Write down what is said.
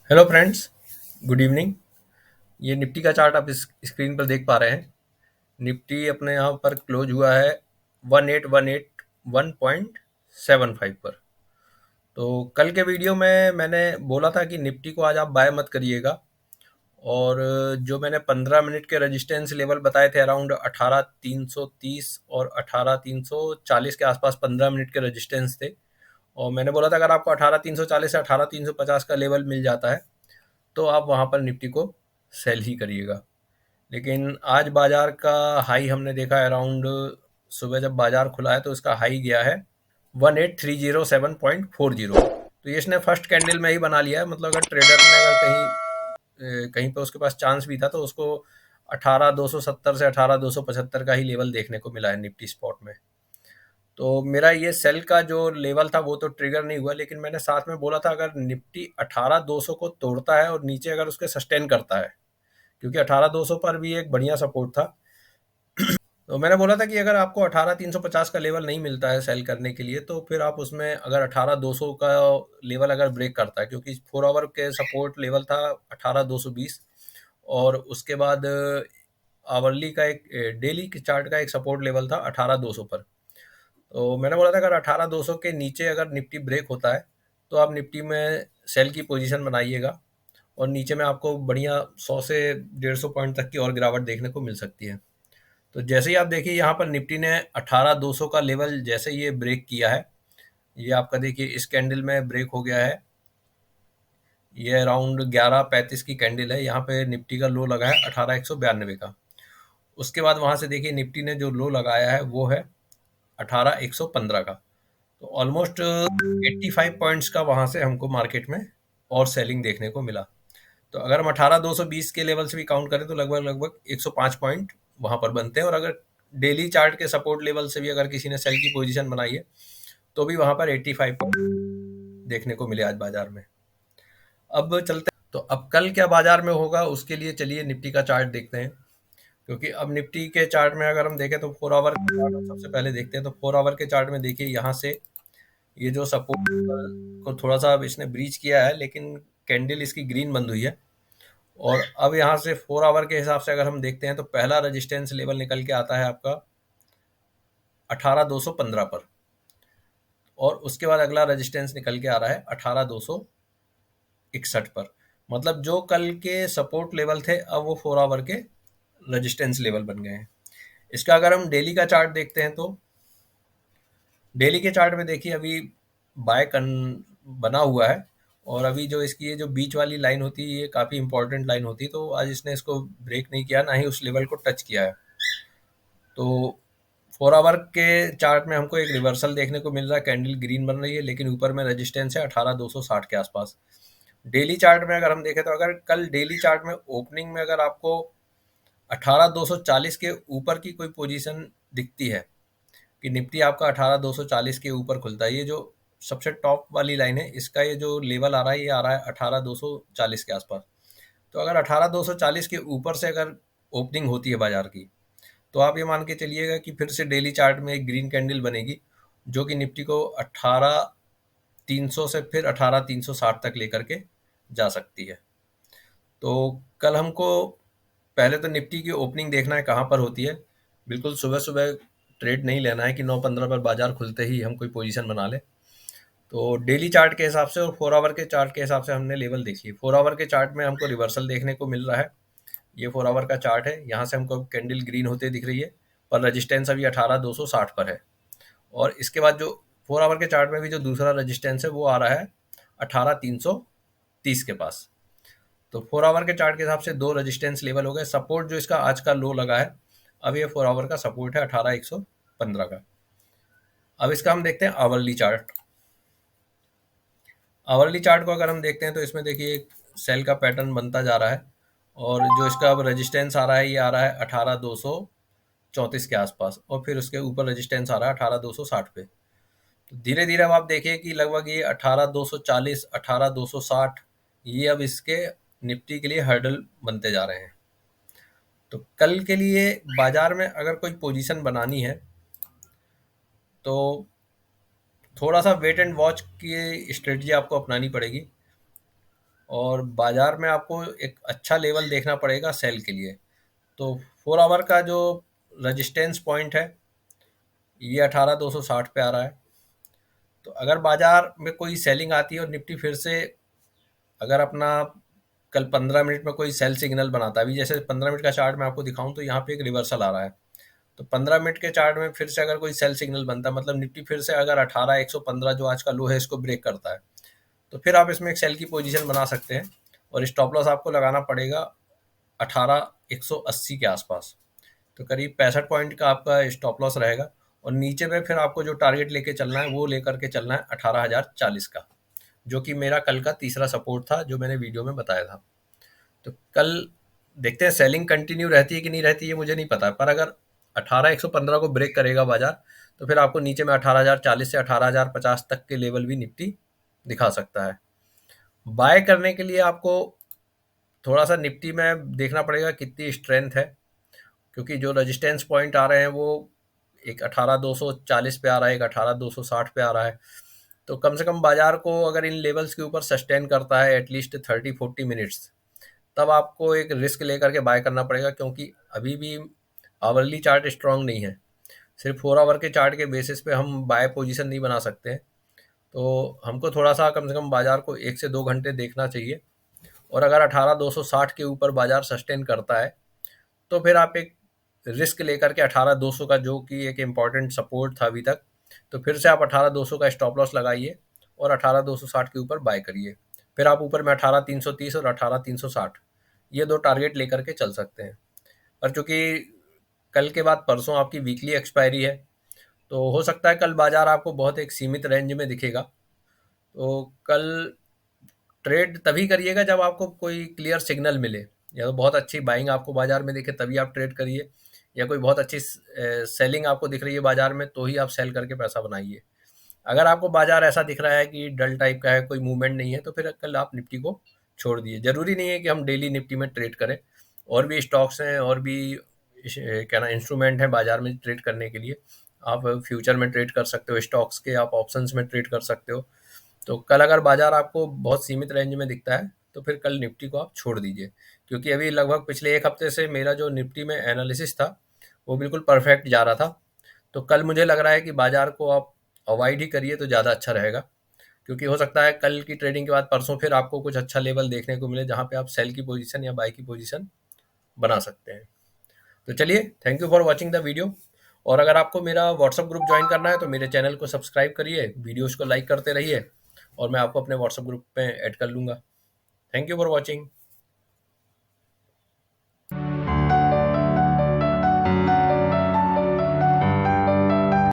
Hello friends, good evening. ये Nifty का chart आप इस स्क्रीन पर देख पा रहे हैं। निफ्टी अपने यहाँ पर क्लोज हुआ है 1881.75 पर। तो कल के वीडियो में मैंने बोला था कि निफ्टी को आज आप बाय मत करिएगा। और जो मैंने 15 मिनट के रेजिस्टेंस लेवल बताए थे अराउंड 18,330 और 18,340 के आसपास 15 मिनट के रेजिस्टेंस थे। और मैंने बोला था अगर आपको 18,340 से 18,350 का लेवल मिल जाता है तो आप वहाँ पर निफ्टी को सेल ही करिएगा। लेकिन आज बाजार का हाई हमने देखा अराउंड, सुबह जब बाजार खुला है तो इसका हाई गया है 18,307.40। तो ये इसने फर्स्ट कैंडल में ही बना लिया है। मतलब अगर ट्रेडर ने अगर कहीं पे उसके पास चांस भी था तो उसको 18,270 से 18,275 का ही लेवल देखने को मिला है निफ्टी स्पॉट में। तो मेरा ये सेल का जो लेवल था वो तो ट्रिगर नहीं हुआ, लेकिन मैंने साथ में बोला था अगर निफ्टी 18,200 को तोड़ता है और नीचे अगर उसके सस्टेन करता है, क्योंकि 18,200 पर भी एक बढ़िया सपोर्ट था। तो मैंने बोला था कि अगर आपको 18,350 का लेवल नहीं मिलता है सेल करने के लिए तो फिर आप उसमें अगर 18,200 का लेवल अगर ब्रेक करता है, क्योंकि 4 आवर के सपोर्ट लेवल था 18,220। और उसके बाद आवरली का एक डेली के चार्ट का एक सपोर्ट लेवल था 18,200 पर। तो मैंने बोला था अगर 18,200 के नीचे अगर निफ्टी ब्रेक होता है तो आप निफ्टी में सेल की पोजीशन बनाइएगा। और नीचे में आपको बढ़िया 100 से 150 पॉइंट तक की और गिरावट देखने को मिल सकती है। तो जैसे ही आप देखिए यहाँ पर निफ्टी ने 18,200 का लेवल जैसे ये ब्रेक किया है, ये आपका देखिए इस कैंडल में ब्रेक हो गया है। ये अराउंड 11:35 की कैंडल है। यहाँ पे निफ्टी का लो लगा है 18,192 का। उसके बाद वहां से देखिए निफ्टी ने जो लो लगाया है वो है 18,115 का। तो ऑलमोस्ट 85 पॉइंट्स का वहां से हमको मार्केट में और सेलिंग देखने को मिला। तो अगर हम 18,220 के लेवल से भी काउंट करें तो लगभग लगभग 105 पॉइंट वहां पर बनते हैं। और अगर डेली चार्ट के सपोर्ट लेवल से भी अगर किसी ने सेल की पोजीशन बनाई है तो भी वहां पर 85 पॉइंट देखने को मिले आज बाजार में। अब चलते हैं, तो अब कल क्या बाजार में होगा उसके लिए चलिए निफ्टी का चार्ट देखते हैं। क्योंकि अब निफ्टी के चार्ट में अगर हम देखें तो 4 आवर के चार्ट हम सबसे पहले देखते हैं। तो 4 आवर के चार्ट में देखिए यहाँ से ये जो सपोर्ट को थोड़ा सा अब इसने ब्रीच किया है, लेकिन कैंडल इसकी ग्रीन बंद हुई है। और अब यहाँ से 4 आवर के हिसाब से अगर हम देखते हैं तो पहला रेजिस्टेंस लेवल निकल के आता है आपका 18,215 पर। और उसके बाद अगला रेजिस्टेंस निकल के आ रहा है 18,261 पर। मतलब जो कल के सपोर्ट लेवल थे अब वो 4 आवर के रेजिस्टेंस लेवल बन गए हैं। इसका अगर हम डेली का चार्ट देखते हैं तो डेली के चार्ट में देखिए अभी बाय कन बना हुआ है। और अभी जो इसकी ये जो बीच वाली लाइन होती है ये काफ़ी इंपॉर्टेंट लाइन होती है, तो आज इसने इसको ब्रेक नहीं किया, ना ही उस लेवल को टच किया है। तो 4 आवर के चार्ट में हमको एक रिवर्सल देखने को मिल रहा है। कैंडल ग्रीन बन रही है लेकिन ऊपर में रेजिस्टेंस है 18,260 के आसपास। डेली चार्ट में अगर हम देखें तो अगर कल डेली चार्ट में ओपनिंग में अगर आपको 18,240 के ऊपर की कोई पोजीशन दिखती है कि निफ्टी आपका 18,240 के ऊपर खुलता है, ये जो सबसे टॉप वाली लाइन है इसका ये जो लेवल आ रहा है ये आ रहा है 18,240 के आसपास। तो अगर 18,240 के ऊपर से अगर ओपनिंग होती है बाजार की तो आप ये मान के चलिएगा कि फिर से डेली चार्ट में एक ग्रीन कैंडल बनेगी जो कि निफ्टी को 18,300 से फिर 18,360 तक लेकर के जा सकती है। तो कल हमको पहले तो निफ्टी की ओपनिंग देखना है कहाँ पर होती है। बिल्कुल सुबह सुबह ट्रेड नहीं लेना है कि 9:15 पर बाजार खुलते ही हम कोई पोजीशन बना ले। तो डेली चार्ट के हिसाब से और 4 आवर के चार्ट के हिसाब से हमने लेवल देखी। 4 आवर के चार्ट में हमको रिवर्सल देखने को मिल रहा है। ये 4 आवर का चार्ट है, यहाँ से हमको कैंडल ग्रीन होते दिख रही है, पर रजिस्टेंस अभी 18,260 पर है। और इसके बाद जो 4 आवर के चार्ट में भी जो दूसरा रजिस्टेंस है वो आ रहा है 18,330 के पास। तो 4 आवर के चार्ट के हिसाब से दो रेजिस्टेंस लेवल हो गए। सपोर्ट जो इसका आज का लो लगा है, अब ये 4 आवर का सपोर्ट है 18,115 का। अब इसका हम देखते हैं आवरली चार्ट। आवरली चार्ट को अगर हम देखते हैं तो इसमें देखिए एक सेल का पैटर्न बनता जा रहा है। और जो इसका अब रेजिस्टेंस आ रहा है ये आ रहा है 18,234 के आसपास, और फिर उसके ऊपर रेजिस्टेंस आ रहा है 18,260 पे। तो धीरे धीरे अब आप देखिए कि लगभग ये 18,240 18,260 ये अब इसके निफ्टी के लिए हर्डल बनते जा रहे हैं। तो कल के लिए बाजार में अगर कोई पोजीशन बनानी है तो थोड़ा सा वेट एंड वॉच की स्ट्रेटजी आपको अपनानी पड़ेगी। और बाज़ार में आपको एक अच्छा लेवल देखना पड़ेगा सेल के लिए। तो 4 आवर का जो रेजिस्टेंस पॉइंट है, ये 18,260 पे आ रहा है। तो अगर बाज़ार में कोई सेलिंग आती है और निफ्टी फिर से अगर अपना कल 15 मिनट में कोई सेल सिग्नल बनाता है, अभी जैसे 15 मिनट का चार्ट मैं आपको दिखाऊं तो यहाँ पे एक रिवर्सल आ रहा है। तो 15 मिनट के चार्ट में फिर से अगर कोई सेल सिग्नल बनता है, मतलब निफ्टी फिर से अगर 18,115 जो आज का लो है इसको ब्रेक करता है, तो फिर आप इसमें एक सेल की पोजीशन बना सकते हैं और स्टॉप लॉस आपको लगाना पड़ेगा 18,180 के आसपास। तो करीब 65 पॉइंट का आपका स्टॉप लॉस रहेगा और नीचे में फिर आपको जो टारगेट लेके चलना है वो लेकर के चलना है 18,040 का, जो कि मेरा कल का तीसरा सपोर्ट था जो मैंने वीडियो में बताया था। तो कल देखते हैं सेलिंग कंटिन्यू रहती है कि नहीं रहती है, मुझे नहीं पता, पर अगर 18,115 को ब्रेक करेगा बाजार तो फिर आपको नीचे में 18,040 से 18,050 तक के लेवल भी निफ्टी दिखा सकता है। बाय करने के लिए आपको थोड़ा सा निफ्टी में देखना पड़ेगा कितनी स्ट्रेंथ है, क्योंकि जो रेजिस्टेंस पॉइंट आ रहे हैं वो एक 18,240 पे आ रहा है, एक 18,260 पे आ रहा है। तो कम से कम बाजार को अगर इन लेवल्स के ऊपर सस्टेन करता है एटलीस्ट 30-40 मिनट्स, तब आपको एक रिस्क लेकर के बाय करना पड़ेगा, क्योंकि अभी भी आवरली चार्ट स्ट्रांग नहीं है। सिर्फ 4 आवर के चार्ट के बेसिस पे हम बाय पोजीशन नहीं बना सकते हैं। तो हमको थोड़ा सा कम से कम बाजार को 1 से 2 घंटे देखना चाहिए और अगर 18,260 के ऊपर बाजार सस्टेन करता है तो फिर आप एक रिस्क लेकर के 18,200 का, जो कि एक इम्पॉर्टेंट सपोर्ट था अभी तक, तो फिर से आप 18,200 का स्टॉप लॉस लगाइए और 18,260 के ऊपर बाय करिए। फिर आप ऊपर में 18,330 और 18,360 ये दो टारगेट लेकर के चल सकते हैं। पर चूंकि कल के बाद परसों आपकी वीकली एक्सपायरी है, तो हो सकता है कल बाजार आपको बहुत एक सीमित रेंज में दिखेगा। तो कल ट्रेड तभी करिएगा जब आपको कोई क्लियर सिग्नल मिले, या तो बहुत अच्छी बाइंग आपको बाजार में दिखे तभी आप ट्रेड करिए, या कोई बहुत अच्छी सेलिंग आपको दिख रही है बाजार में तो ही आप सेल करके पैसा बनाइए। अगर आपको बाजार ऐसा दिख रहा है कि डल टाइप का है, कोई मूवमेंट नहीं है, तो फिर कल आप निफ्टी को छोड़ दिए। जरूरी नहीं है कि हम डेली निफ्टी में ट्रेड करें, और भी स्टॉक्स हैं और भी क्या ना इंस्ट्रूमेंट है बाजार में ट्रेड करने के लिए। आप फ्यूचर में ट्रेड कर सकते हो, स्टॉक्स के आप ऑप्शंस में ट्रेड कर सकते हो। तो कल अगर बाजार आपको बहुत सीमित रेंज में दिखता है तो फिर कल निफ्टी को आप छोड़ दीजिए, क्योंकि अभी लगभग पिछले एक हफ्ते से मेरा जो निफ्टी में एनालिसिस था वो बिल्कुल परफेक्ट जा रहा था। तो कल मुझे लग रहा है कि बाजार को आप अवॉइड ही करिए तो ज़्यादा अच्छा रहेगा, क्योंकि हो सकता है कल की ट्रेडिंग के बाद परसों फिर आपको कुछ अच्छा लेवल देखने को मिले जहाँ पे आप सेल की पोजीशन या बाई की पोजीशन बना सकते हैं। तो चलिए, thank you for watching the video. और अगर आपको मेरा व्हाट्सअप ग्रुप ज्वाइन करना है तो मेरे चैनल को सब्सक्राइब करिए, वीडियोज़ को लाइक करते रहिए और मैं आपको अपने व्हाट्सएप ग्रुप में ऐड कर लूँगा। Thank you for watching.